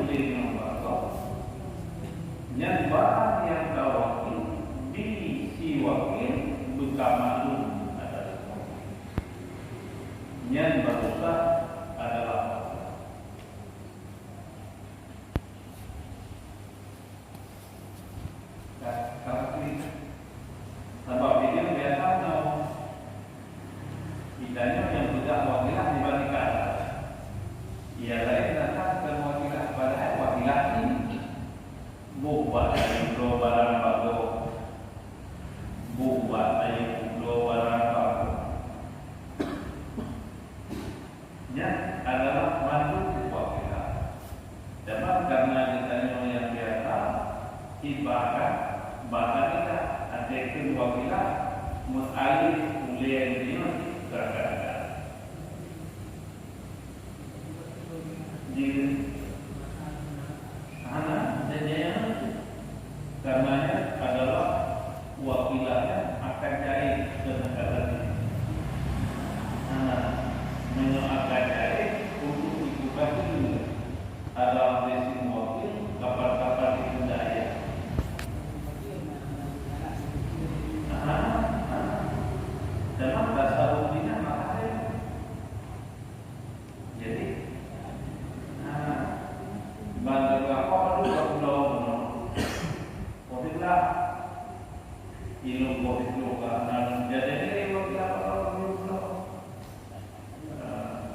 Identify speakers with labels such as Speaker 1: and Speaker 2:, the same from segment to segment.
Speaker 1: dengan bakal yang barang yang kawakil di si wakil buka maklum adalah yang berusaha adalah sebab dia biasanya idanya yang tidak wakilah dibandingkan ia lain datang ke wakilah pada wakilah ini buat dari barang bago buat dari barang bago nya adalah mandu wakilah dan karena ditanya yang biasa ibarat bahkan kita ada itu wakilah mutalif mulia ini terkadang jadi karenanya adalah wakilahnya akan cari ke negara ini. Akan cari untuk dibuka dulu adalah resim wakil kapal-kapal itu daya. Dalam bahasa umumnya makanya jadi bantu kapal dulu pulau Kodiklah ilmu kodiklu karena jadi ini wakil pulau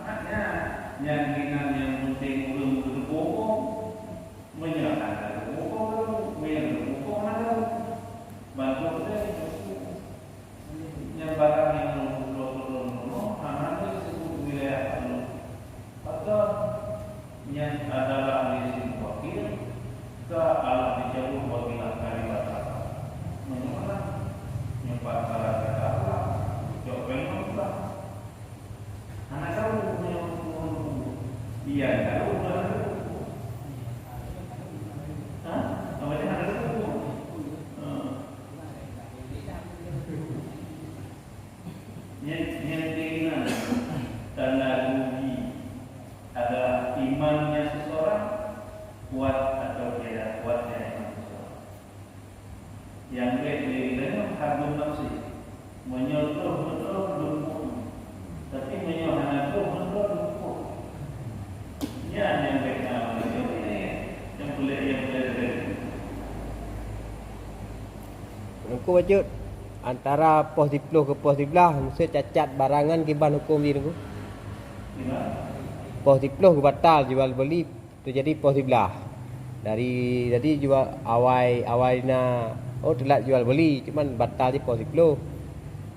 Speaker 1: hanya yang penting belum berhubung menyerahkan berhubung berhubung ada bantu saya yang barang yang belum hanya disebut wilayah atau yang adalah resim wakil ke alat dijauh wakilah kali batal menyemak nyempat salah kata jauh pengen anak tahu iya tahu apa dia ada tahu yang keinginan tanda rugi adalah imannya seseorang kuat atau tidak kuatnya iman seseorang. Yang kedua harus nafsi menyentuh betul lumpuh, tapi menyentuh betul lumpuh. Yang kedua ini yang boleh
Speaker 2: Aku wajud antara pos 10 ke pos 11 mesti cacat barangan kiban hukum ni tu. Pos 10 ke batal jual beli terjadi pos 11. Dari tadi jual awalnya telat jual beli cuman batal di pos 10.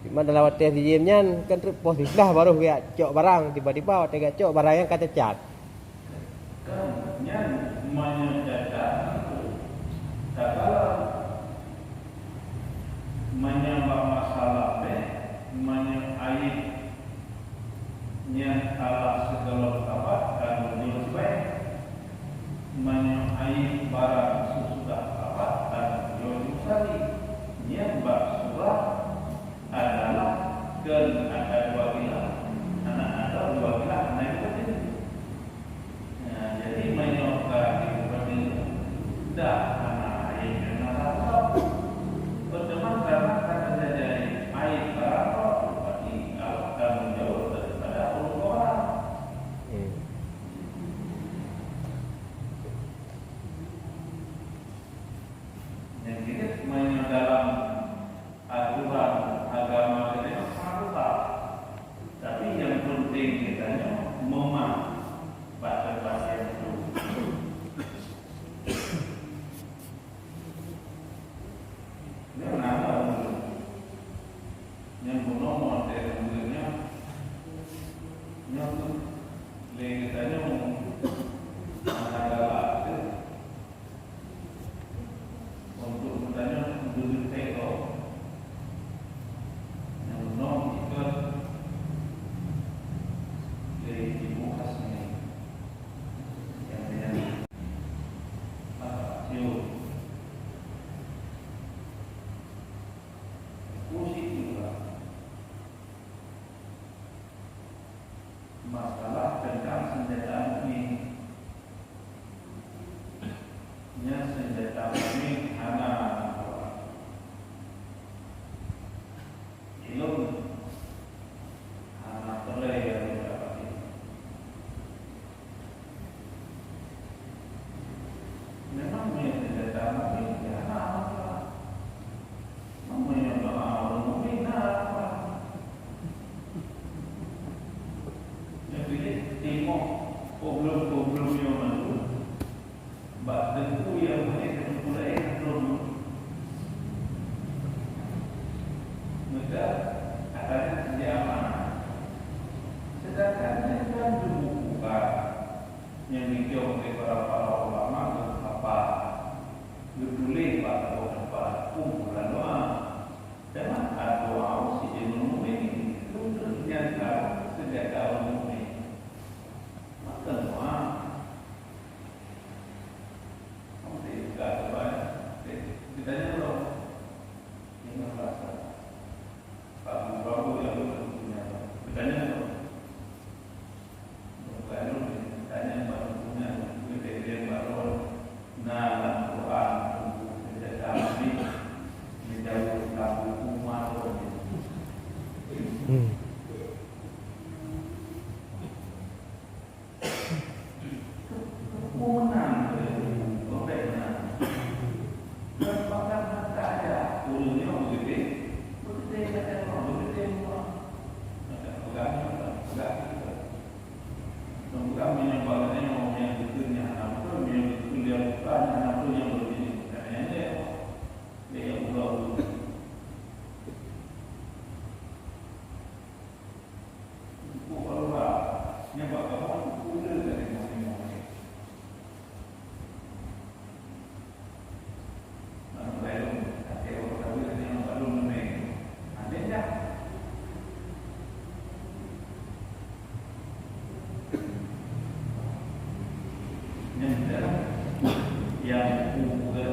Speaker 2: Cuman dalam waktu dijemnya kan pos 11 baru dia cok barang tiba-tiba tega cok barang yang kata cacat.
Speaker 1: Kan menyejajar segala menyebab masalah menyaib yang ala segala kabar dan menurut baik menyaib barang sesudah kabar dan menurut sekali yang bersurat adalah ada dua bilah anak ada dua bilah anak itu nya senjata kami hana ilmu hana pelai yang dapat memang punya senjata kami hana apa namanya orang mungkin apa yang pilih tengok problem-problem yang lalu bak tentu yang boleh mulai belum mereka katanya sejak mana sedangkan kan dulu bukan yang dijauh oleh para ulama apa boleh apa kumpulan doa dan ada doa si jenung ini itu ternyata sejak tahun ini maka doa kita ni belum ini merasa Pak Babu yang punya kita ni belum bukan tanya baru punya kita baru dalam Quran kita kami menjauh kamu umat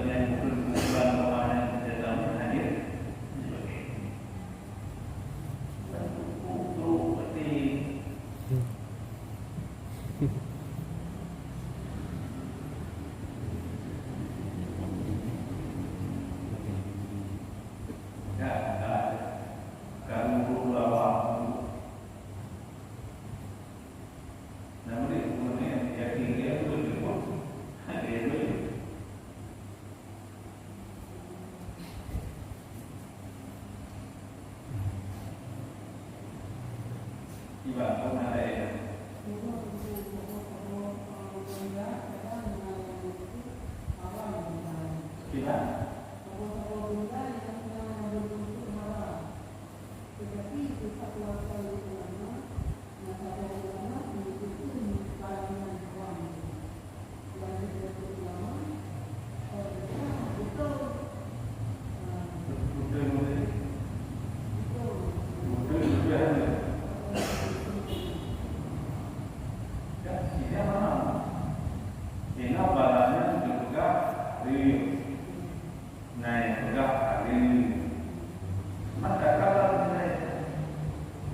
Speaker 1: yang kumpulan kemarin dalam hadir itu penting kalau dulu awal namun kemudian yakin dia betul hadir Iba pun ada ya. Iba.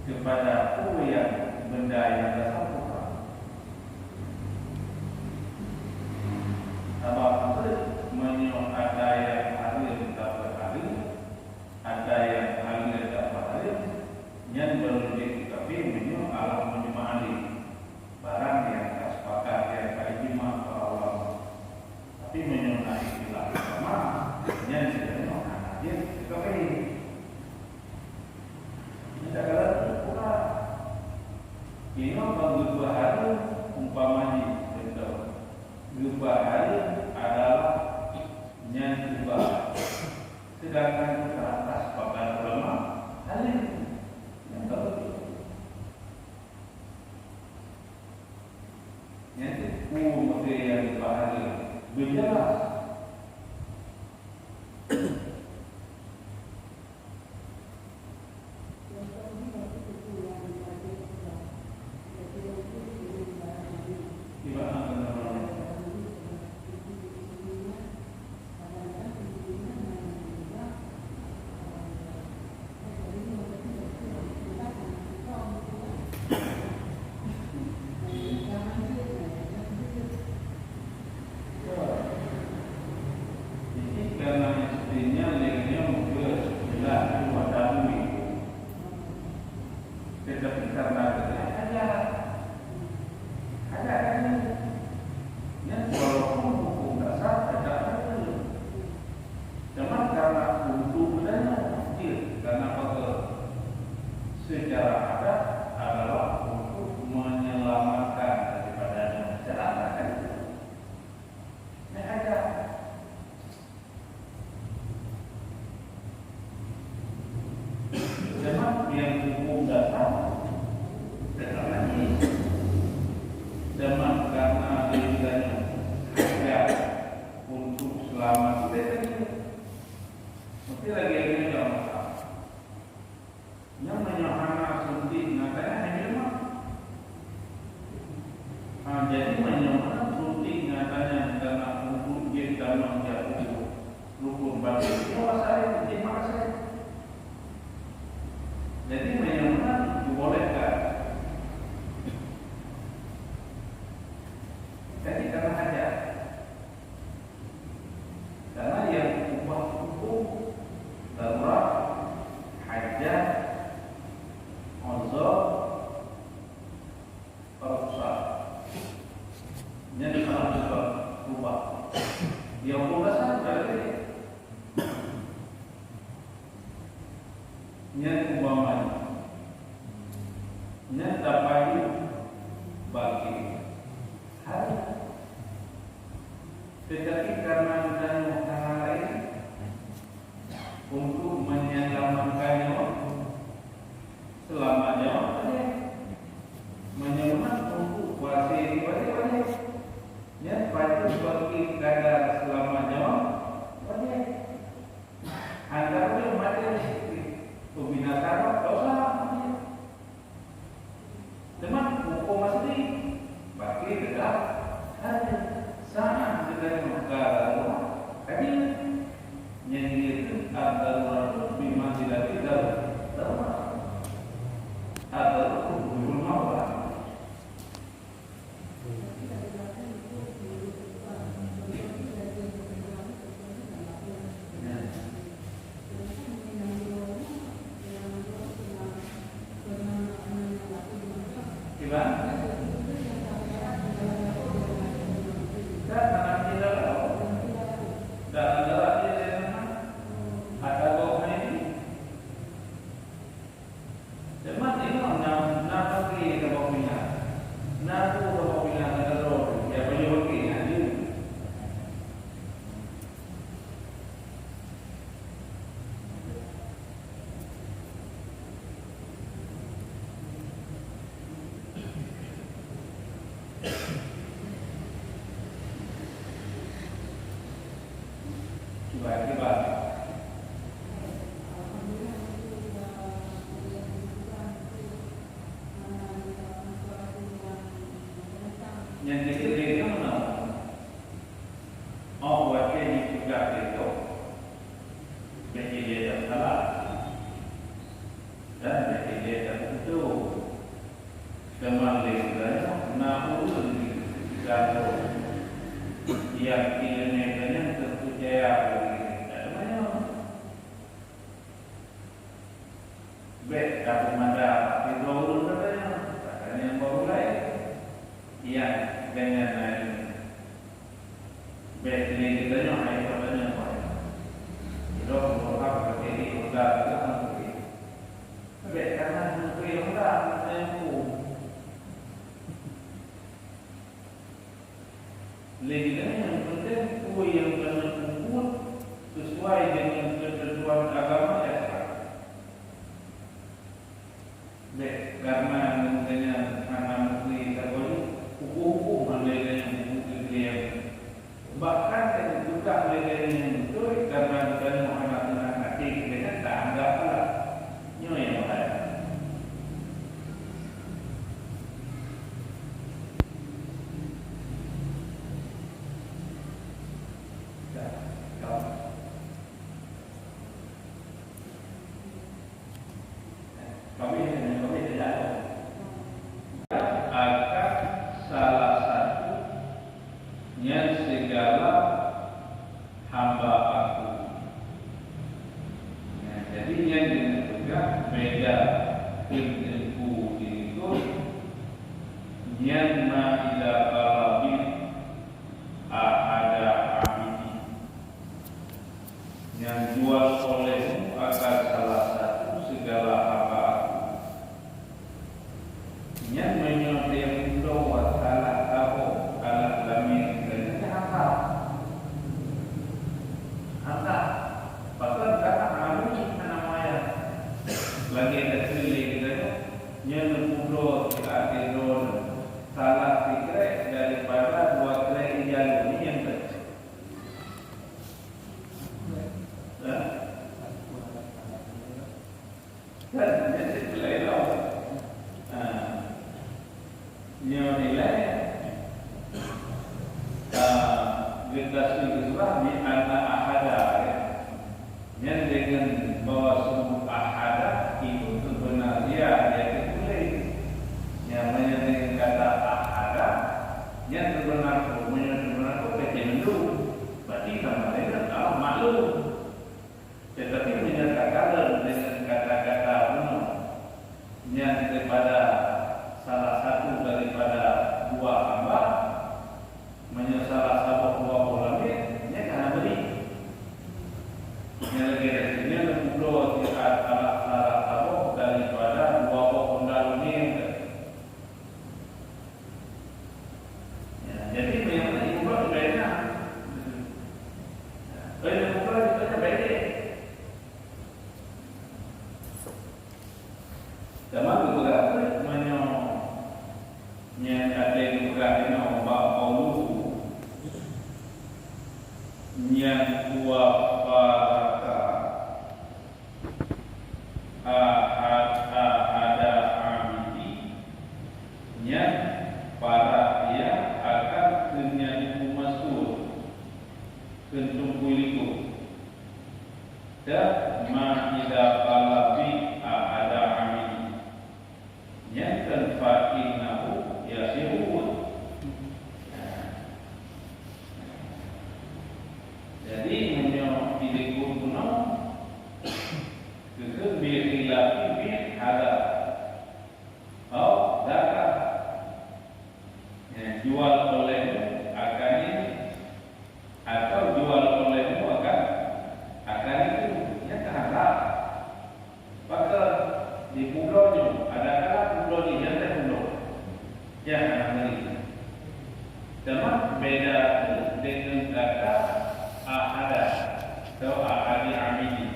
Speaker 1: Kepada yang benda yang tersambung sebab menyok ada yang hadir dapat hadir ada yang hadir dapat hadir yang berlebih tapi menyok alam menyemali barang yang tak sepakat yang tak ijma para ulama tapi menyok naik istilah sama yang sebenarnya hadir tapi tidak ada ini bang bahaya umpamanya contoh bahaya adalah yang dua sedangkan ke atas pakai ulama hal ini yang betul yang itu yang bahaya berjelas berubah. Yang berubah saja dia. Yang umpamanya, yang dapat bagi hari. Tetapi karena adanya cara lain untuk menyelamatkannya selamanya, menyelamat untuk kuasai wajib. Yang patut bagi kadar selamanya wajib. Antara mati binatang dosa. Teman hukum asli bagi dekat ada sama dengan perkara tadi yang itu ada orang memang tidak tahu ada hukum apa. Yang ketiga mana? Oh, wakil ini juga itu. Jadi dia tak salah dan jadi dia tak betul. Kembali ke namun jatuh. Yang kilometernya terpercaya namanya. Baik, tapi mana dulu katanya yang baru lain. Yang dengan lain. Baik, ini kita yang lain katanya apa? Itu berapa kali udah kita mungkin. Baik, karena mungkin udah tempo. Lagi yang penting kue yang kena kumpul sesuai dengan ketentuan agama ya. Baik, karena dengan anak kue tergolong hukum mereka yang dia bahkan yang juga mereka yang itu karena bukan anak hati mereka tak anggap lah nyoy yang ada. Kami tidak akan salah satu yang segala hamba aku. Nah, jadi yang juga beda ilmu itu yang ila qalbin ada abidi yang jual olehmu akan salah satu segala hamba aku yang menyebutkan doa salah kamu alat lamin dan apa pasal kata alu namanya lagi ada pilih kita yang mudah kita tidur salah fikir daripada dua kira jalur ini yang kecil. Dan jadi nilai law, nilai generasi kedua ni anak ahada, yang dengan bawa sumber ahada itu sebenarnya dia ditulis, yang dengan kata ahada, yang sebenarnya kecil dulu, berarti sama dengan Allah maklum. Tetapi menyatakan dengan kata-kata yang daripada salah satu daripada dua hamba, salah satu Yang tua paraka ada amidi yang para ia akan kenyan umasur kentung kuliku dan ma'ida palabi ada amidi yang tenfa'inahu yasirun. Jadi menyo ilikun kuno kekebirilapi bi ada au data yang jual oleh akan ini atau jual oleh akan itu ya terhadap maka di pulau ada pulau di yang pulau jangan ini teman beda dengan kata ada atau ahadi amini.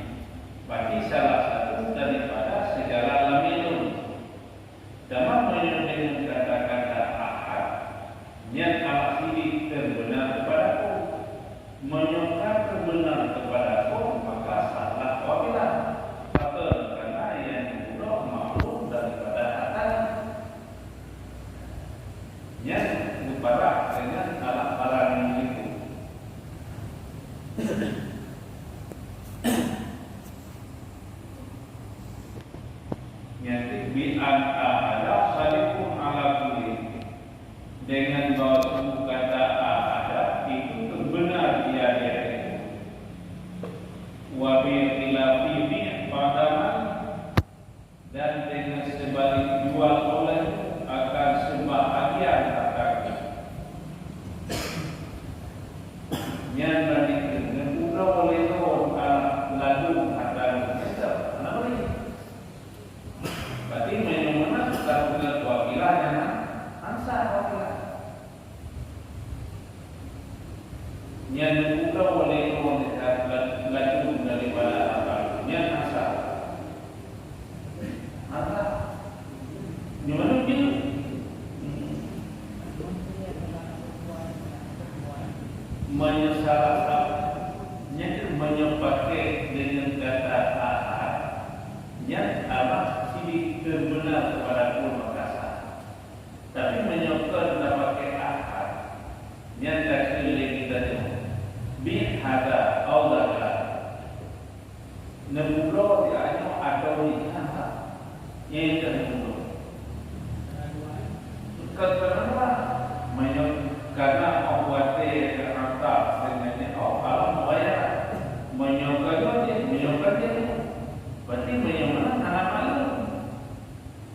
Speaker 1: Berarti salah satu daripada segala laminun. Dalam menyebutkan kata-kata ahad yang akhiri terbenar kepadaku, menyokap terbenar kepadaku, maka salah apabila atau karena yang dibunuh makhluk daripada atas yang kepada dengan alat barang itu. Yang bi'an ada salipun ala kuli dengan bahwa kata ada itu benar dia itu wabil ilafi bi' padaman dan dengan sebalik jual oleh akan sebahagian hartanya yang berarti pulau oleh orang lalu ada kenapa ini? Berarti mana kita punya wakilah yang ansar wakilah. Yang pulau oleh orang lalu daripada apa? Yang ansar. Ansar. Gimana begitu? Menyesalah menyepakai dengan kata ahad yang amat sini terbenar kepada pun makasar tapi menyokong dan pakai ahad yang tak boleh kita bihada Allah nebulo dia hanya atau ini yang terbunuh kenapa menyokong karena awate kerana dengan alam bayar menyokong dia berarti menyokong anak malu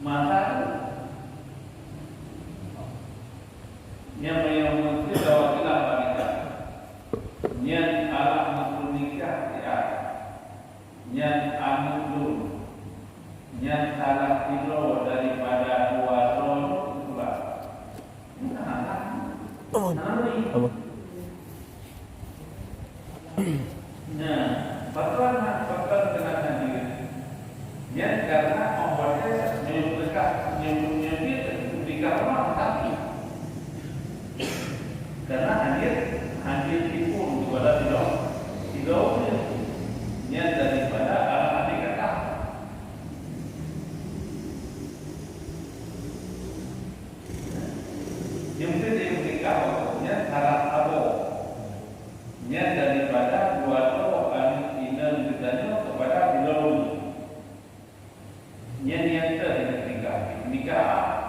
Speaker 1: masa yang menyokong itu dawakilah wanita yang alam menikah ya yang anak dulu yang salah tidur daripada dua tahun itulah
Speaker 2: Apa?
Speaker 1: Nah, faktor kenakan diri. Yang karena membuatnya menyebut dikawal tapi karena hadir tipu kepada tidak yang daripada alat kata. Yang penting dikawalnya salah apa? Yang daripada dua tahun ina bertanya kepada bilawi. Yang terdekat nikah